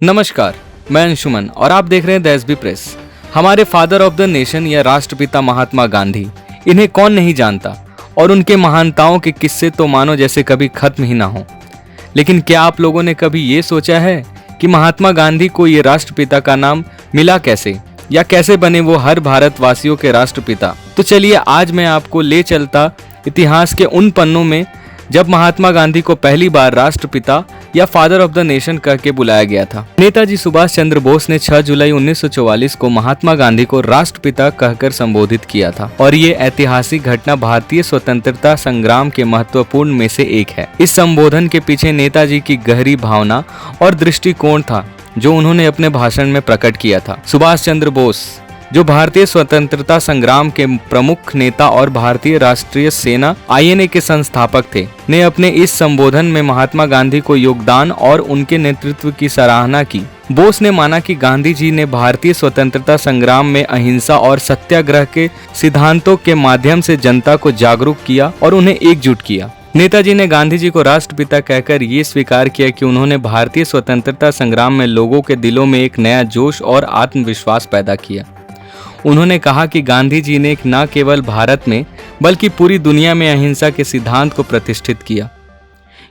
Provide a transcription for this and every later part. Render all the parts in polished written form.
नमस्कार, मैं अंशुमन और आप देख रहे हैं द एसबी प्रेस। हमारे फादर ऑफ द नेशन या राष्ट्रपिता महात्मा गांधी, इन्हें कौन नहीं जानता और उनके महानताओं के किस्से तो मानो जैसे कभी खत्म ही ना हो। लेकिन क्या आप लोगों ने कभी ये सोचा है कि महात्मा गांधी को ये राष्ट्रपिता का नाम मिला कैसे, या कैसे बने वो हर भारतवासियों के राष्ट्रपिता? तो चलिए आज मैं आपको ले चलता इतिहास के उन पन्नों में जब महात्मा गांधी को पहली बार राष्ट्रपिता या फादर ऑफ द नेशन कह के बुलाया गया था। नेताजी सुभाष चंद्र बोस ने 6 जुलाई 1944 को महात्मा गांधी को राष्ट्रपिता कहकर संबोधित किया था और ये ऐतिहासिक घटना भारतीय स्वतंत्रता संग्राम के महत्वपूर्ण में से एक है। इस संबोधन के पीछे नेताजी की गहरी भावना और दृष्टिकोण था जो उन्होंने अपने भाषण में प्रकट किया था। सुभाष चंद्र बोस, जो भारतीय स्वतंत्रता संग्राम के प्रमुख नेता और भारतीय राष्ट्रीय सेना आईएनए के संस्थापक थे, ने अपने इस संबोधन में महात्मा गांधी को योगदान और उनके नेतृत्व की सराहना की। बोस ने माना कि गांधी जी ने भारतीय स्वतंत्रता संग्राम में अहिंसा और सत्याग्रह के सिद्धांतों के माध्यम से जनता को जागरूक किया और उन्हें एकजुट किया। नेताजी ने गांधी जी को राष्ट्रपिता कहकर ये स्वीकार किया कि उन्होंने भारतीय स्वतंत्रता संग्राम में लोगों के दिलों में एक नया जोश और आत्मविश्वास पैदा किया। उन्होंने कहा कि गांधी जी ने न केवल भारत में बल्कि पूरी दुनिया में अहिंसा के सिद्धांत को प्रतिष्ठित किया।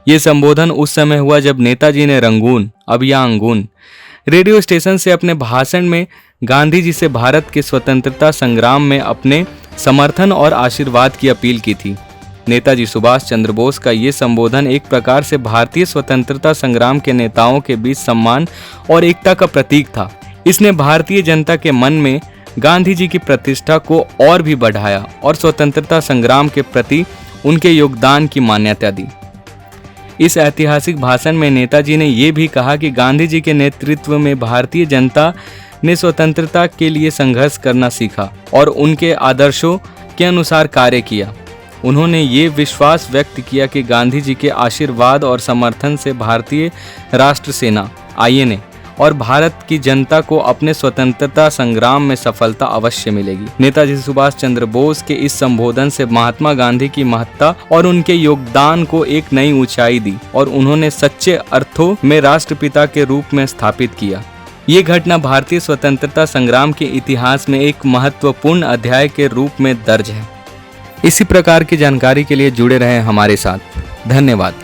ये संबोधन उस समय हुआ जब नेताजी ने रंगून, अब या अंगून रेडियो स्टेशन से अपने भाषण में गांधी जी से भारत के स्वतंत्रता संग्राम में अपने समर्थन और आशीर्वाद की अपील की थी। नेताजी सुभाष चंद्र बोस का ये संबोधन एक प्रकार से भारतीय स्वतंत्रता संग्राम के नेताओं के बीच सम्मान और एकता का प्रतीक था। इसने भारतीय जनता के मन में गांधी जी की प्रतिष्ठा को और भी बढ़ाया और स्वतंत्रता संग्राम के प्रति उनके योगदान की मान्यता दी। इस ऐतिहासिक भाषण में नेताजी ने यह भी कहा कि गांधी जी के नेतृत्व में भारतीय जनता ने स्वतंत्रता के लिए संघर्ष करना सीखा और उनके आदर्शों के अनुसार कार्य किया। उन्होंने ये विश्वास व्यक्त किया कि गांधी जी के आशीर्वाद और समर्थन से भारतीय राष्ट्र सेना आईएनए और भारत की जनता को अपने स्वतंत्रता संग्राम में सफलता अवश्य मिलेगी। नेताजी सुभाष चंद्र बोस के इस संबोधन से महात्मा गांधी की महत्ता और उनके योगदान को एक नई ऊंचाई दी और उन्होंने सच्चे अर्थों में राष्ट्रपिता के रूप में स्थापित किया। ये घटना भारतीय स्वतंत्रता संग्राम के इतिहास में एक महत्वपूर्ण अध्याय के रूप में दर्ज है। इसी प्रकार की जानकारी के लिए जुड़े रहें हमारे साथ। धन्यवाद।